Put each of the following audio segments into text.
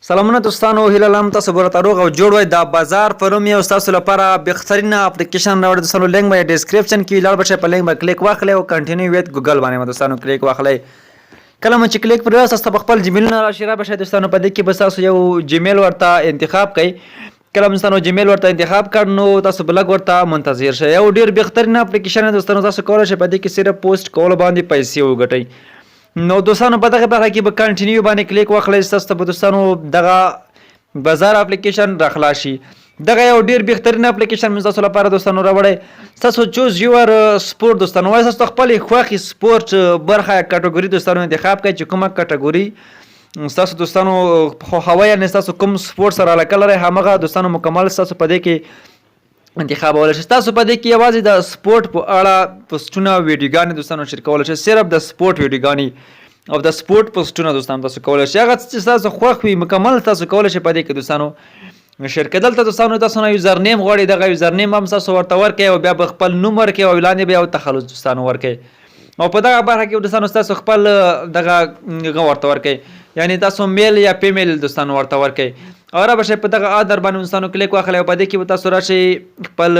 سلامونه دوستانو، هیله لرم تاسو به راته روغ او جوړ وئ. د بازار فروم یو ستاسو لپاره بهترینه اپلیکیشن راوړی دوستانو. لینک به ډسکرپشن کې لاړ بشئ، په لینک به کلیک واخلئ او کنټینیو ویت ګوګل باندې دوستانو کلیک واخلئ. کله مو چې کلیک پر وکړئ تاسو په خپل جیمیلونه راشي را بشئ دوستانو. په دې کې به تاسو یو جیمیل ورته انتخاب کړئ. کله مو دوستانو جیمیل ورته انتخاب کړ نو تاسو به لږ ورته منتظر شئ. یو ډېر بهترینه اپلیکیشن دی دوستانو. تاسو کولی شئ په دې کې صرف پوسټ کولو باندې پیسې وګټئ. نو دوستانو په دغه برخه کې به کنټینیو باندې کلیک واخلئ. ستاسو ته به دوستانو دغه بازار اپلیکیشن راخلاص شي. دغه یو ډیر بهترین اپلیکیشن مې تاسو لپاره دوستانو راوړی. تاسو چوز یور سپورت دوستانو، وایي تاسو خپل خوښې سپورت برخه کټګوري دوستانو انتخاب کړئ چې کومه کټګوري تاسو دوستانو خوښوئ، یعنې تاسو کوم سپورت سره علاقه لرئ همغه دوستانو مکمل تاسو په دې کې انتخابولی شئ. تاسو په دې کې یوازې د سپورت په اړه پوسټونه ویډیوګانې دوستانو شیر کولی شئ، صرف د سپورت ویډیوګانې او د سپورت پوسټونه دوستانو تاسو کولی شئ. هغه چې تاسو خوښ وي مکمل تاسو کولی شئ په دې کې دوستانو شیر کړئ. دلته دوستانو تاسو نه یوزر نیم غواړئ، دغه یوزر نیم هم تاسو ورته ورکړئ او بیا به خپل نوم ورکړئ او لاندې به یو تخلص دوستانو ورکړئ. او په دغه برخه کې دوستانو تاسو خپل دغه ورته ورکړئ، یعنی تاسو میل یا فیمیل دوستانو ورته ورکړئ. او را به شئ په دغه ادر باندې دوستانو کلیک واخلئ او په دې کې به تاسو راشئ خپل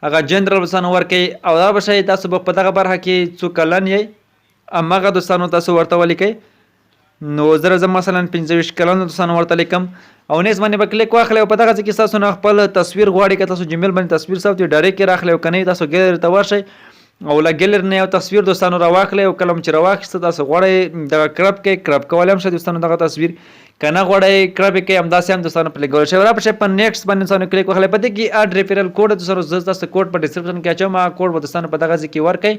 هغه جنرال دوستانو ورکړئ. او را به شئ تاسو به په دغه برخه کې څو کلن یې همغه دوستانو تاسو ورته ولیکئ. نو زه مثلا 25 کلن دوستانو ورته لیکم او نیز باندې به کلیک واخلئ او په دغه ځای کې تاسو نه خپل تصویر غواړئ. که تاسو جیمیل باندې تصویر ثبت ډایرکټ یې راخلئ او که نه تاسو ګیلري ته ورشئ او له ګیلري نه یو تصویر دوستانو راواخلئ او کله چې راواخیسته تاسو غواړئ دغه کرپ کړئ، کرپ کولی هم شئ دوستانو دغه تصویر، که نه غواړئ کرپ یې کړئ همداسې هم دوستانو په لګولی شئ. را به شئ په نیکسټ باندې دوستانو کلیک واخلئ. په دې کې اډ ریفرل کوډ دوستانو زه تاسو کوډ په ډسکرپشن کې اچوم، هغه کوډ به دوستانو په دغه ځای کې ورکړئ.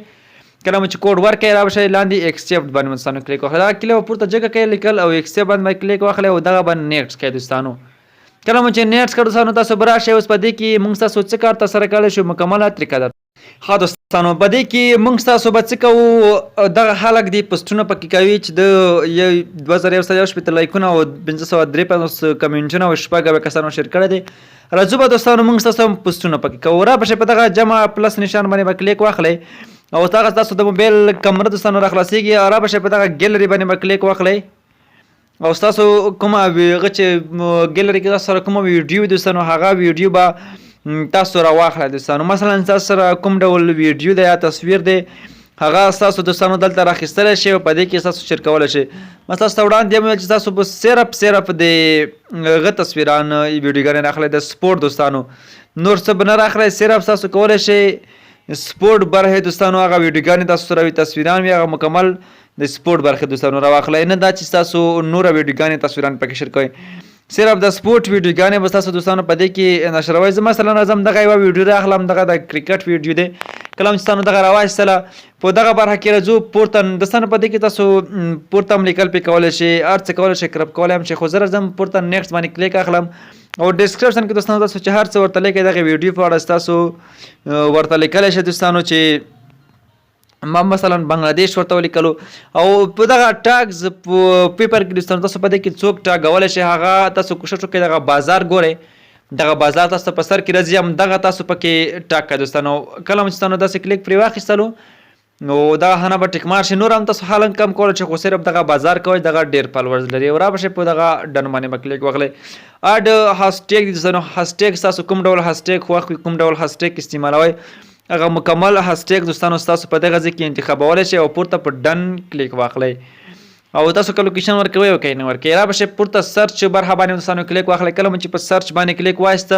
کله مو چې کوډ ورکړئ را به شئ لاندې ایکسپټ باندې دوستانو کلیک واخلئ. دغه کلیک به پورته جګه کړئ لیکل او ایکسپټ باندې کلیک واخلئ او دغه باندې نیکسټ کړئ دوستانو. کله مو چې نیکسټ کړئ دوستانو تاسو به راشئ. اوس په دې کې موږ ستاسو څه کار ترسره کولی شو مکمله طریقه ده. ښه دوستانو په دې کې موږ ستاسو به څه کوو، دغه خلک دي پوسټونه پکې کوي چې د 2160 لایکونه او 553 کمنټونه او 6 کسانو شیر کړی دی. راځو به دوستانو موږ ستاسو پوسټونه پکې کوو. را به شئ په دغه جمع پلس نشان باندې به کلیک واخلئ او هغه تاسو د موبایل کمره دوستانو راخلاصیږي. را به شئ په دغه ګیلري باندې به کلیک واخلئ او تاسو کومه هغه چې ګیلري کې تاسو سره کومه ویډیو دوستانو هغه ویډیو به تاسو راواخلئ دوستانو. مثلا تاسو سره کوم ډول ویډیو دی یا تصویر دی هغه تاسو دوستانو دلته راخیستلی شئ او په دې کې تاسو شیر کولی شئ. مثلا تاسو ته وړاندې هم ویل چې تاسو به صرف د هغه تصویران ویډیوګانې راخلئ د سپورت دوستانو، نور څه به نه راخلئ. صرف تاسو کولی شئ سپورت برخې دوستانو هغه ویډیوګانې تاسو سره وي، تصویران وي، هغه مکمل د سپورت برخې دوستانو راواخلئ، نه دا چې تاسو نوره ویډیوګانې تصویران پکې شیر کوئ. صرف د سپورت ویډیوګانې به تاسو دوستانو په دې کې نشروئ. زه مثلا راځم دغه یوه ویډیو راخلم، دغه د کرکټ ویډیو دی. کله هم چې تاسو دغه راواخیستله په دغه برخه کې راځو پورته دوستانو په دې کې تاسو پورته هم لیکل پې کولی شئ، هر څه کولی شئ، کرپ کولی هم شئ. خو زه راځم پورته نیکسټ باندې کلیک اخلم او ډسکرپشن کې دوستانو تاسو چې هر څه ورته لیکئ دغه ویډیو په اړه تاسو ورته لیکلی شئ دوستانو چې ما مثلا بنگلادیش ورته ولیکلو او په دغه ټاګز په پیپر کې دوستانو تاسو په دې کې څوک ټاګولی شئ هغه تاسو کوشش وکړئ دغه بازار ګورئ. دغه بازار تاسو په سر کې راځي همدغه تاسو پکې ټاګ کړئ دوستانو. کله چې تاسو داسې کلیک پرې واخیستلو نو دغه هنه به ټیک مار شي. نور هم تاسو حالا کم کولی شئ خو صرف دغه بازار کوئ، دغه ډېر فالورز لري. او را به شئ په دغه ډن باندې به کلیک واخلئ. اډ هاشټیګ دي دوستانو، هاشټیګ تاسو کوم ډول هاشټیګ خوښ وي، کوم ډول هاشټیګ استعمالوئ هغه مکمل هاشټیګ دوستانو تاسو په دغه ځای کې انتخابولی شئ او پورته په ډن کلیک واخلئ او تاسو که لوکیشن ورکوئ او که یې نه ورکوئ. را به شئ پورته سرچ برخه باندې دوستانو کلیک واخلئ. کله چې په سرچ باندې کلیک وایسته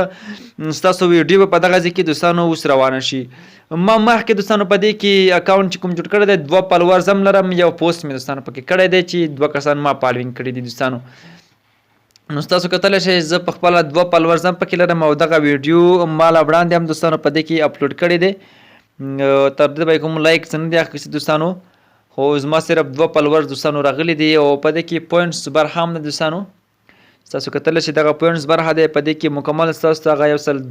ستاسو ویډیو به په دغه ځای کې دوستانو اوس روانه شي. ما مخکې دوستانو په دې کې اکاونټ چې کوم جوړ کړی دی 2 فالوورز هم لرم، یو پوسټ مې دوستانو پکې کړی دی چې 2 کسان ما فالوینګ کړي دي دوستانو. نو تاسو کتلی شئ زه په خپله 2 فالوورز هم پکې لرم او دغه ویډیو ما لا وړاندې هم دوستانو په دې کې اپلوډ کړی دی. تر دې به کوم لایک څه نه دي اخیستي دوستانو، خو زما صرف 2 فالوورز دوستانو راغلي دي او په دې کې پوینټس برخه هم ده دوستانو. تاسو کتلی شئ دغه پوینټس برخه دی، په دې کې مکمل ستاسو ته هغه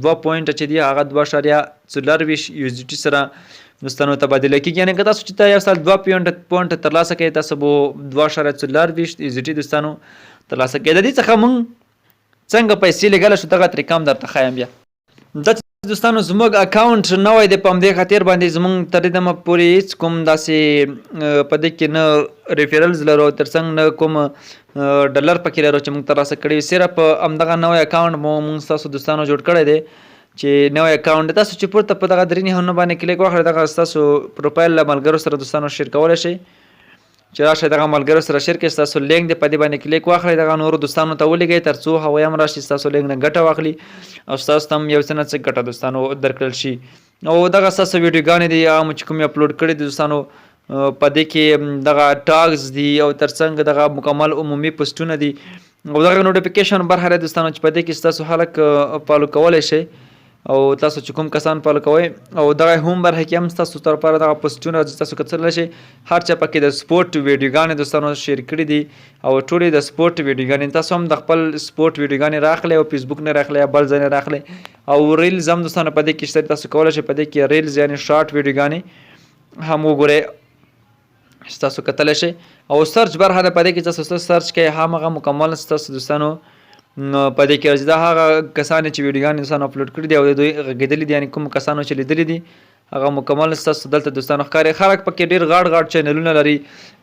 2 پوینټه چې دي هغه 2.24 USDT سره دوستانو تبادله کېږي. یعنې که تاسو چې 2 پوینټه ترلاسه کوئ تاسو به 2.24 USDT دوستانو ترلاسه کوئ. د دې څخه موږ څنګه پیسې لیږلی شو دغه طریقه هم درته ښایم. بیا دا دوستانو زموږ اکاونټ نوی دی، په همدې خاطر باندې زموږ تر دې دمه پورې هېڅ کوم داسې په دې کې نه ریفرلز لرو، تر څنګ نه کوم ډالر پکې لرو چې موږ ترلاسه کړی وي. صرف همدغه نوی اکاونټ مو موږ ستاسو دوستانو جوړ کړی دی چې نوی اکاونټ دی. تاسو چې پورته په دغه درې نښانونه باندې کلیک وکړئ، دغه ستاسو پروفایل له ملګرو سره دوستانو شیر کولی شئ چې راشئ دغه ملګرو سره شیر کړئ. ستاسو لینک دی، په دې باندې کلیک واخلئ، دغه نورو دوستانو ته ولېږئ تر څو هغوی هم راشي ستاسو لینک نه ګټه واخلي او ستاسو ته هم یو څه نه څه ګټه دوستانو درکړل شي. او دغه ستاسو ویډیوګانې دي هغه مو چې کوم اپلوډ کړي دي دوستانو، په دې کې دغه ټاګز دي او تر څنګ دغه مکمل عمومي پوسټونه دي او دغه نوټیفیکیشن برخه دی دوستانو چې په دې کې ستاسو خلک فالو کولی شئ او تاسو چې کوم کسان فالو کوئ. او دغه هم برخه کې هم ستاسو لپاره دغه پوسټونه تاسو کتلی شئ. هر چا پکې د سپورټ ویډیوګانې دوستانو شیر کړي دي او ټولې د سپورټ ویډیوګانې، تاسو هم د خپل سپورټ ویډیوګانې راخلئ او فیسبوک نه راخلئ یا بل ځای نه راخلئ. او ریلز هم دوستانو په دې کې شته، تاسو کولی شئ په دې کې ریلز یعنې شارټ ویډیوګانې هم وګورئ، تاسو کتلی شئ. او سرچ برخه ده، په دې کې تاسو سرچ کوئ همغه مکمل ستاسو دوستانو په دې کې راځي. دا هغه کسان چې ویډیوګانې دوستانو اپلوډ کړي دي او دوی غږېدلي دي، یعنې کوم کسانو چې لیدلي دي هغه مکمل ستاسو دلته دوستانو ښکاري. خلک پکې ډېر غاړ چینلونه لري،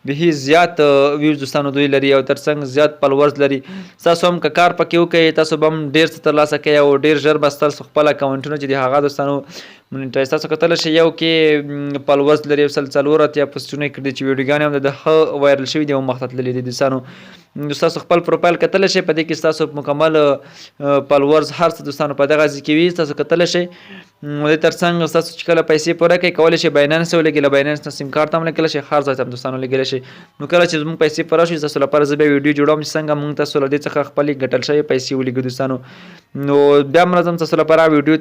بهي زیات ویوز دوستانو دوی لري او تر څنګ زیات فالوورز لري. تاسو هم که کار پکې وکړئ، تاسو به هم ډېر څه ترلاسه کوئ او ډېر ژر به ستاسو خپل اکاونټونه چې دي هغه دوستانو مونیټایز تاسو کتلی شئ. یو کې فالوورز لري 140 اتیا پوسټونه یې کړي دي چې ویډیوګانې هم د ښه وایرل شوي دي او مخ ته تللي دي دوستانو. ستاسو خپل پروفایل کتلی شئ، په دې کې ستاسو مکمل فالوورز هر څه دوستانو په دغه ځای کې وي، تاسو کتلی شئ. د تر څنګ ستاسو چې کله پیسې پوره کوئ کولی شئ باینانس ولګئ، له باینانس نه سیم کارت هم لګولی شئ، هر ځای ته هم دوستانو لګولی شئ. نو کله چې زموږ پیسې پوره شي ستاسو لپاره زه بیا ویډیو جوړوم چې څنګه موږ تاسو له دې څخه خپلې ګټل شوې پیسې ولیږو دوستانو. نو بیا هم راځم تاسو لپاره ویډیو